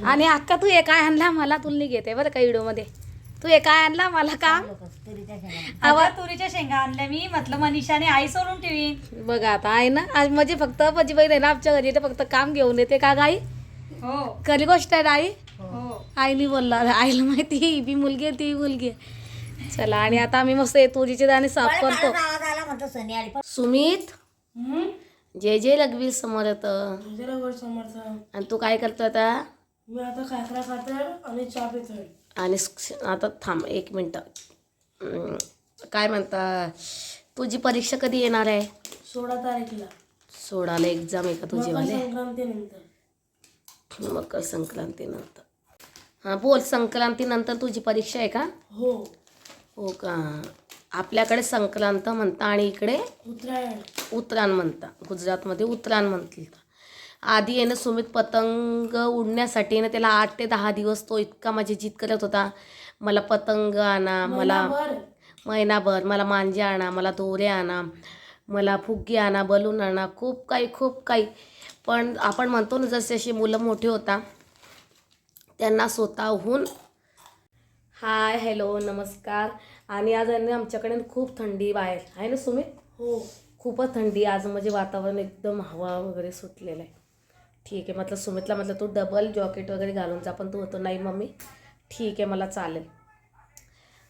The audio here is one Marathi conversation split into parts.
आणि अक्का तू हे काय आणला मला तुलनी घेते बरं का व्हिडिओमध्ये. तू हे काय आणला मला काम आवा तुरीच्या शेंगा आणल्या मी म्हटलं मनीषाने आई सोडून ठेवी. बघा आता आहे ना आज म्हणजे फक्त माझी बहीण आहे ना आमच्या घरी तर फक्त काम घेऊन येते का गाई. हो खरी गोष्ट आहे ना आई. हो आईने बोलला आईला माहिती ही बी मुलगी आहे ती मुलगी आहे. चला आणि आता आम्ही मस्त हे तुरीचे दाणे साफ करतो. सुमित जे जे लघवी समोर येतं आणि तू काय करतो आता. मी आता खाकरा खातोय आणि चहा पितोय. आणि आता थांब 1 मिनटं. काय म्हणता तुझी परीक्षा कधी येणार आहे. 16 तारखेला 16ला एक्झाम आहे का तुझी वाले. संक्रांतीनंतर. मकर संक्रांतीनंतर. हां बोल संक्रांतीनंतर तुझी परीक्षा आहे का. हो हो का. आपल्याकडे संक्रांत म्हणता आणि इकडे उत्तरायण म्हणता. गुजरातमध्ये उत्तरायण म्हणतात. आधी आहे ना सुमित पतंग उडण्यासाठी ना त्याला 8 ते 10 दिवस तो इतका माझी जिद करत होता. मला पतंग आणा, मला महिनाभर मला मांजे आणा, मला दोरे आणा, मला फुगे आणा, बलून आणा, खूप काही. पण आपण म्हणतो ना जसे असे मुलं मोठे होता त्यांना स्वतःहून हाय हॅलो नमस्कार. आणि आज आहे ना आमच्याकडे खूप थंडी बाहेर आहे ना सुमित. हो खूपच थंडी आज म्हणजे वातावरण एकदम हवा वगैरे सुटलेलं आहे. ठीक आहे म्हटलं सुमितला म्हटलं तू डबल जॉकेट वगैरे घालून जा पण तू होतो नाही मम्मी ठीक आहे मला चालेल.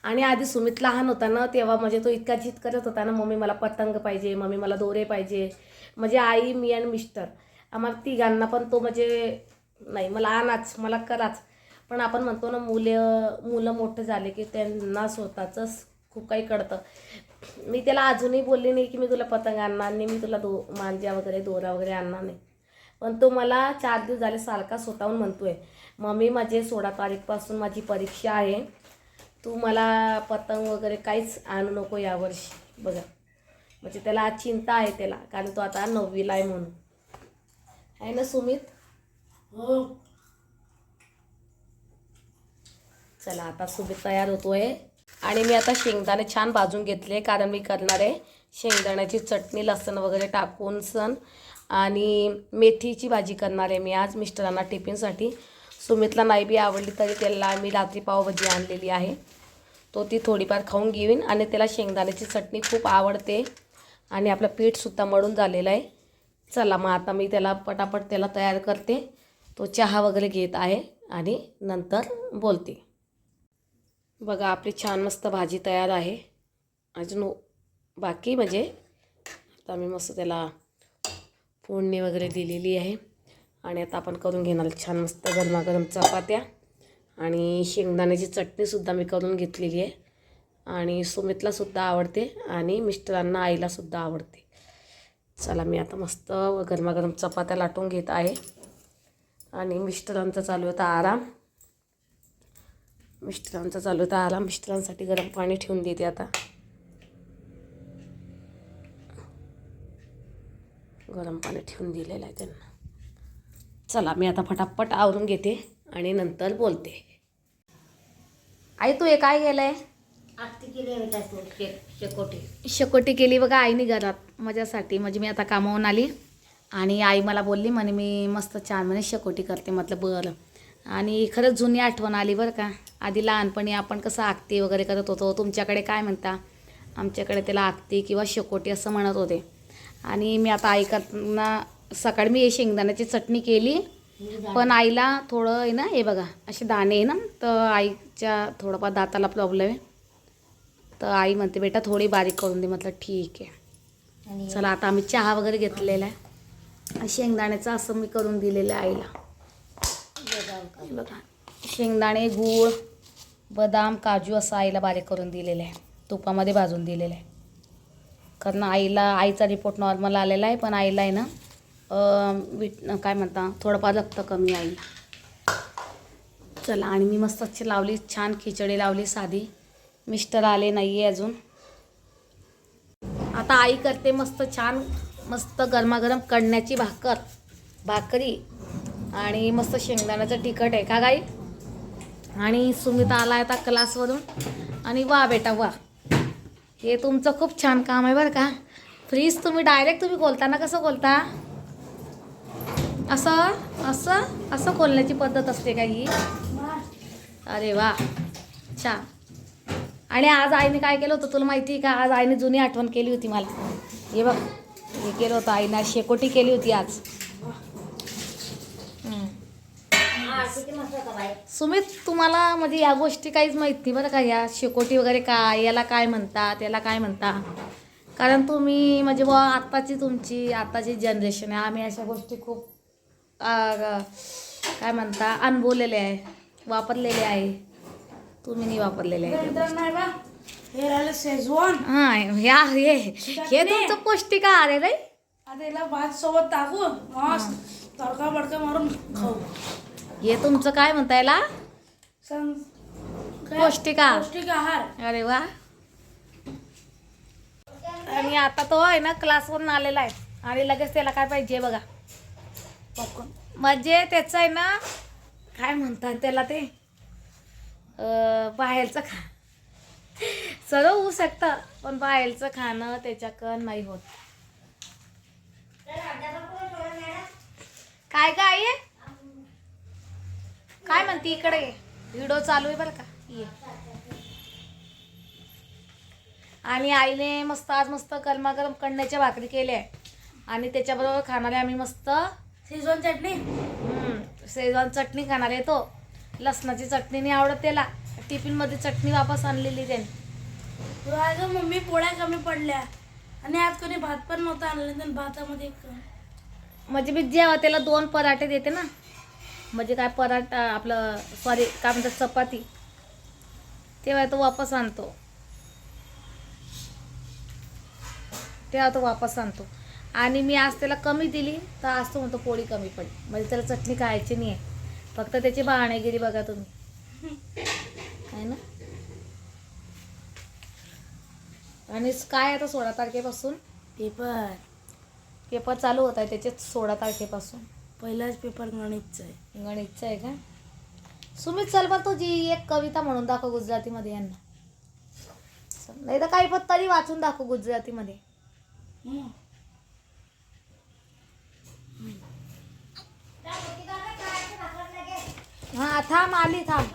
आणि आधी सुमित लहान होता ना तेव्हा म्हणजे तो इतका जिद करत होता ना मम्मी मला पतंग पाहिजे, मम्मी मला दोरे पाहिजे. म्हणजे आई मी आणि मिस्टर आम्हाला तिघांना पण तो म्हणजे नाही मला आणाच मला कराच. पण आपण म्हणतो ना मुलं मोठे झाले की त्यांना स्वतःचंच खूप काही कळतं. मी त्याला अजूनही बोलली नाही की मी तुला पतंग आणणार नाही, मी तुला मांज्या वगैरे दोरा वगैरे आणणार नाही. पण तो मला 4 दिवस झाले सारखा स्वतःहून म्हणतोय मम्मी माझे 16 तारीखपासून माझी परीक्षा आहे, तू मला पतंग वगैरे काहीच आणू नको यावर्षी. बघा म्हणजे त्याला आज चिंता आहे त्याला कारण तो आता 9वीला आहे म्हणून आहे ना सुमित. हो चला आता सुमित तयार होतोय. आणि मी आता शेंगदाणे छान भाजून घेतले कारण मी करणार आहे शेंगदाण्याची चटणी लसूण वगैरे टाकून आणि मेथीची भाजी करणार आहे मी आज मिस्टरांना टिफिनसाठी. सुमितला नाही बी आवडली तरी त्याला मी रात्री पावभाजी आणलेली आहे तो ती थोडीफार खाऊन घेईन. आणि त्याला शेंगदाण्याची चटणी खूप आवडते आणि आपलं पीठसुद्धा मळून झालेलं आहे. चला मग आता मी त्याला पटापट त्याला तयार करते. तो चहा वगैरे घेत आहे आणि नंतर बोलते. बघा आपली छान मस्त भाजी तयार आहे. अजून बाकी म्हणजे आता मी मस्त त्याला फोडणी वगैरे दिलेली आहे. आणि आता आपण करून घेणार छान मस्त गरमागरम चपात्या आणि शेंगदाण्याची चटणीसुद्धा मी करून घेतलेली आहे. आणि सुमितलासुद्धा आवडते आणि मिस्टरांना आईलासुद्धा आवडते. चला मी आता मस्त गरमागरम चपात्या लाटून घेत आहे. आणि मिस्टरांचा चालू होता आराम. मिस्टरांसाठी गरम पाणी ठेवून देते आता. गरम पाणी ठेवून दिलेलं आहे त्यांना. चला मी आता फटाफट आवरून घेते आणि नंतर बोलते. आई तू हे काय केलं आहे. शेकोटी केली बघा आईने घरात माझ्यासाठी. म्हणजे मी आता कामावून आली आणि आई मला बोलली म्हणे मी मस्त छान म्हणे शेकोटी करते. म्हटलं बरं. आणि खरंच जुनी आठवण आली बरं का. आधी लहानपणी आपण कसं आकती वगैरे करत होतो. तुमच्याकडे काय म्हणता. आमच्याकडे त्याला आकती किंवा शेकोटी असं म्हणत होते. आणि मी आता आई करताना सकाळी मी शेंगदाण्याची चटणी केली पण आईला थोडं आहे ना हे बघा असे दाणे आहे ना तर आईच्या थोडंफार दाताला प्रॉब्लेम आहे तर आई म्हणते बेटा थोडी बारीक करून दे. म्हटलं ठीक आहे. चला आता आम्ही चहा वगैरे घेतलेला आहे. शेंगदाण्याचं असं मी करून दिलेलं आहे आईला. बघा शेंगदाणे गूळ बदाम काजू असं आईला बारीक करून दिलेलं आहे. तुपामध्ये भाजून दिलेलं आहे. कारण आईचा रिपोर्ट नॉर्मल आलेला आहे पण आईला आहे ना काय म्हणता थोडंफार रक्त कमी आईला. चला आणि मी मस्त अच्छी लावली छान खिचडी लावली साधी. मिस्टर आले नाही आहे अजून. आता आई करते मस्त छान मस्त गरमागरम कणण्याची भाकरी आणि मस्त शेंगदाण्याचं तिखट आहे का गाई. आणि सुमित आला आता क्लासवरून आणि वा बेटा वा हे तुमचं खूप छान काम आहे बरं का. फ्रीज तुम्ही डायरेक्ट तुम्ही खोलताना कसं खोलता. असं असं असं खोलण्याची पद्धत असते का ही? अरे वा, छान. आणि आज आईने काय केलं होतं तुला माहिती आहे का? आज आईने जुनी आठवण केली होती मला. हे बघ, हे केलं होतं आईने, आज शेकोटी केली होती आज. सुमित, तुम्हाला म्हणजे या गोष्टी काहीच माहीत नाही बरं का, या शेकोटी वगैरे काय, याला काय म्हणतात, याला काय म्हणतात. कारण तुम्ही म्हणजे बुवा आत्ताची जनरेशन आहे. आम्ही अशा गोष्टी खूप काय म्हणता अनुभवलेले आहे, वापरलेले आहे. तुम्ही नाही वापरलेले आहे. नाही बा, हे राहिलं शेजवान. हां, हे तुमचं पौष्टिक आहार आहे रे. आता याला भात सोबत टाकू, मस्त तडका बडका मारून खाऊ. हे तुमचं काय म्हणता याला? काय? पौष्टिक आहार. पौष्टिक आहार. अरे वा. आणि आता तो आहे ना क्लासवरून आलेला आहे आणि लगेच त्याला काय पाहिजे बघा, पॉपकॉर्न. म्हणजे त्याचं आहे ना, काय म्हणतात त्याला ते, बाहेरचं सर्व होऊ शकतं, पण बाहेरचं खाणं त्याच्याकडं नाही होत. काय काय आहे, काय म्हणते, इकडे व्हिडिओ चालू आहे बरं का. ये. आणि आईने आज मस्त गरमागरम कणण्याच्या भाकरी केल्या आहे आणि त्याच्याबरोबर खाणारे आम्ही मस्त शेजवान चटणी. शेजवान चटणी खाणार आहे. तो लसणाची चटणी नाही आवडत त्याला, टिफिनमध्ये चटणी वापस आणलेली त्याने. अगं मम्मी, पोळ्या कमी पडल्या आणि आज कोणी भात पण नव्हता आणला, तर भातामध्ये म्हणजे मी जेव्हा त्याला 2 पराठे देते ना, म्हणजे काय पराठा आपलं सॉरी काय म्हणतात चपाती, तेव्हा तो वापस आणतो, आणि मी आज त्याला कमी दिली तर आज तो म्हणतो पोळी कमी पडली. म्हणजे त्याला चटणी खायची नाही आहे, फक्त त्याची बहाणेगिरी बघा तुम्ही, आहे ना. आणि काय आता 16 तारखेपासून पेपर चालू होत आहे त्याचे. 16 तारखेपासून पहिलाच पेपर गणितचा आहे. गणितचा आहे का? सुमित, चल बरं तुझी एक कविता म्हणून दाखव गुजरातीमध्ये यांना, नाही तर काही पण तरी वाचून दाखव गुजरातीमध्ये. हा थांब, आली थांब.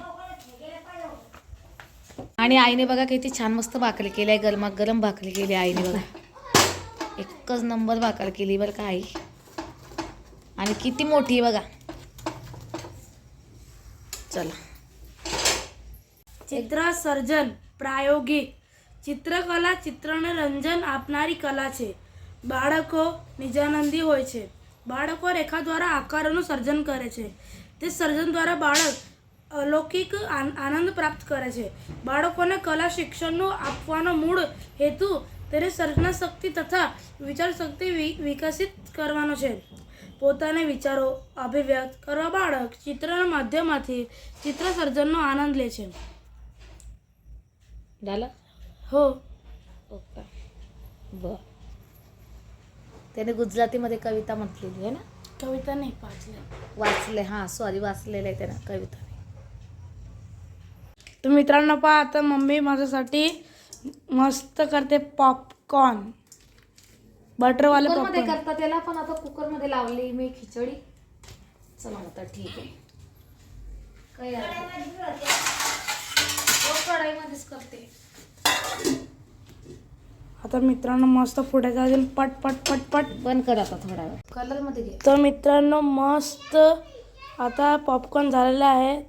आणि आईने बघा किती छान मस्त भाकरी केली आहे, गरमागरम भाकरी केली आहे आईने बघा, एकच नंबर भाकरी केली बरं का आई. आणि किती मोठी आहे बघा. चला. चित्र सर्जन प्रायोगिक ચિત્રકલા ચિત્રને રંજન આપનારી કલા છે. બાળકો નિજાનંદી હોય છે. બાળકો રેખા દ્વારા આકારોનું સર્જન કરે છે. તે સર્જન દ્વારા બાળક અલૌકિક આનંદ પ્રાપ્ત કરે છે. બાળકોને કલા શિક્ષણનો આપવાનો મૂળ હેતુ તેની સર્જના શક્તિ તથા વિચાર શક્તિ વિકસિત કરવાનો છે. પોતાના વિચારો અભિવ્યક્ત કરવા બાળક ચિત્રના માધ્યમથી ચિત્ર સર્જનનો આનંદ લે છે. झालं हो. ओके, बर. त्याने गुजरातीमध्ये कविता म्हटलेली आहे ना. कविता नाही वाचले, हां सॉरी, वाचलेलं आहे त्यानं कविता. तर मित्रांनो पहा, आता मम्मी माझ्यासाठी मस्त करते पॉपकॉर्न, बटरवाले कुकरमध्ये पॉपकॉर्न. करता त्याला, पण आता कुकरमध्ये लावली मी खिचडी. चला आता ठीक आहे, काही कढाईमध्येच करते. आता मित्रांनो मस्त फुटायचा असेल, पट पट पट पट बंद कर आता थोडा वेळ, कलरमध्ये घे. तर मित्रांनो मस्त आता पॉपकॉर्न झालेले आहेत,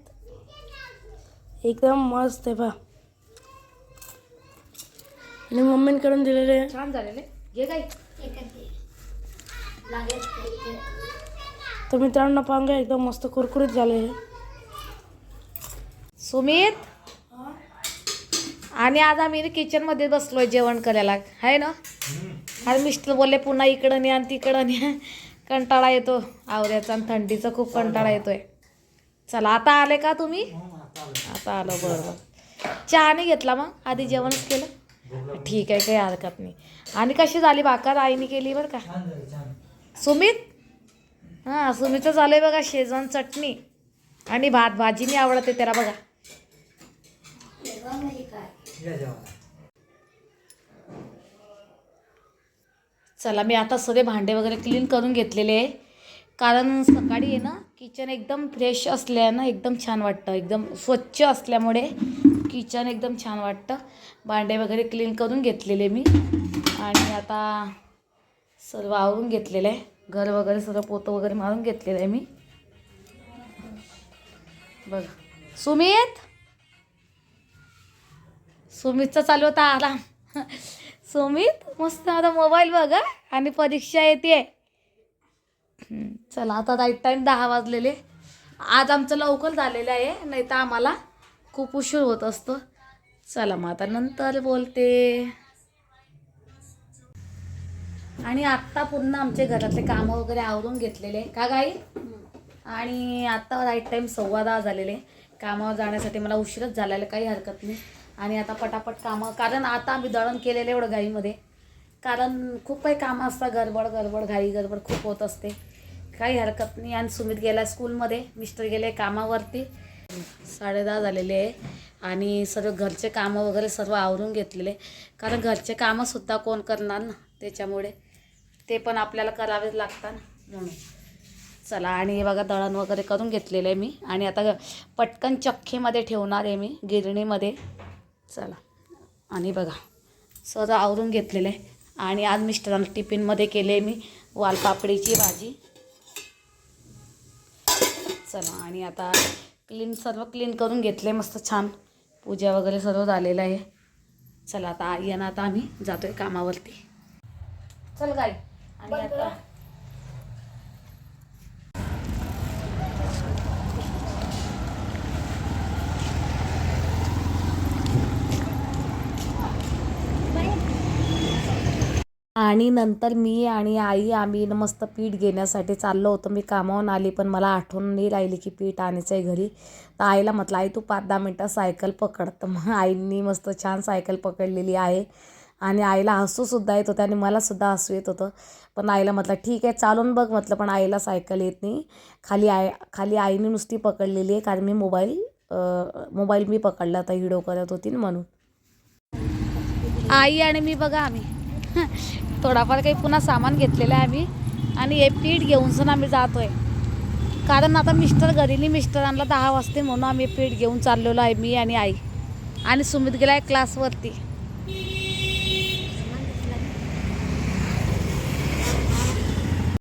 एकदम मस्त आहे पहा. आणि मम्मीकडून दिलेले छान झालेले, घे काही. तर मित्रांनो पाहून एकदम मस्त कुरकुरीत झाले. सुमित, आणि आज आम्ही किचनमध्ये बसलोय जेवण करायला, आहे ना. आणि मिस्टर बोलले पुन्हा इकडं नाही आणि तिकडं नाही, कंटाळा येतो आवऱ्याचा आणि थंडीचा खूप कंटाळा येतोय. चला आता आले का तुम्ही? आता आलो, बरोबर. चहा नाही घेतला मग, आधी जेवणच केलं. ठीक आहे, काही हरकत नाही. आणि कशी झाली भाकर? आईने केली बरं का. सुमित, हां सुमितचं झालंय बघा शेजवान चटणी आणि भात. भाजीने आवडते त्याला बघा. चला मी आता सगळे भांडे वगैरे क्लीन करून घेतलेले आहे, कारण सकाळी आहे ना किचन एकदम फ्रेश असल्यानं एकदम छान वाटतं, एकदम स्वच्छ असल्यामुळे किचन एकदम छान वाटतं. भांडे वगैरे क्लीन करून घेतलेले मी आणि आता सर्व आवरून घेतलेलं आहे. घर वगैरे सर्व पोतं वगैरे मारून घेतलेलं आहे मी. बघ सुमितचा चालू होता आराम. सुमित मस्त आता मोबाईल बघा आणि परीक्षा येते. चला आता राईट टाईम 10 वाजलेले. आज आमचं लवकर झालेलं आहे, नाही तर आम्हाला खूप उशीर होत असतो. चला मग आता नंतर बोलते. आणि आत्ता पुन्हा आमचे घरातले कामं वगैरे आवरून घेतलेले का गाई. आणि आत्ता राईट टाईम 10:15 झालेले. कामावर जाण्यासाठी मला उशीरच झालेला, काही हरकत नाही. आणि आता पटापट कामं, कारण आता आम्ही दळण केलेलं एवढं घाईमध्ये, कारण खूप काही कामं असतात. गडबड घाई गडबड खूप होत असते, काही हरकत नाही. आणि सुमित गेला स्कूलमध्ये, मिस्टर गेले कामावरती. 10:30 झालेले आहे आणि सर्व घरचे कामं वगैरे सर्व आवरून घेतलेले, कारण घरचे कामंसुद्धा कोण करणार ना, त्याच्यामुळे ते पण आपल्याला करावेच लागतात म्हणून. चला आणि हे बघा दळण वगैरे करून घेतलेलं आहे मी आणि आता पटकन चक्कीमध्ये ठेवणार आहे मी, गिरणीमध्ये. चला आणि बघा सर्व आवरून घेतलेलं आहे. आणि आज मिस्टरांना टिफिनमध्ये केले मी वालपापडीची भाजी. चला आणि आता सर्व क्लीन करून घेतले, मस्त छान पूजा वगैरे सर्व झालेलं आहे. चला आता आई आणि आता आम्ही जातो आहे कामावरती. चल गाई. आणि आता आणि नंतर मी आणि आई आम्ही मस्त पीठ घेण्यासाठी चाललो होतो. मी कामावून आली पण मला आठवण नाही राहिली की पीठ आणायचं आहे घरी. तर आईला म्हटलं आई तू 5-10 मिनटं सायकल पकड. तर मग आईंनी मस्त छान सायकल पकडलेली आहे आणि आईला हसूसुद्धा येत होतं आणि मलासुद्धा हसू येत होतं. पण आईला म्हटलं ठीक आहे चालून बघ म्हटलं, पण आईला सायकल येत नाही. खाली आईने नुसती पकडलेली आहे, कारण मी मोबाईल मी पकडला होता, व्हिडिओ करत होती ना म्हणून. आई आणि मी बघा आम्ही थोडाफार काही पुन्हा सामान घेतलेलं आहे आम्ही आणि हे पीठ घेऊन सण आम्ही जातो आहे, कारण आता मिस्टर घरी नाही, मिस्टरांना 10 वाजते म्हणून आम्ही पीठ घेऊन चाललेलो आहे मी आणि आई. आणि सुमित गेला आहे क्लासवरती.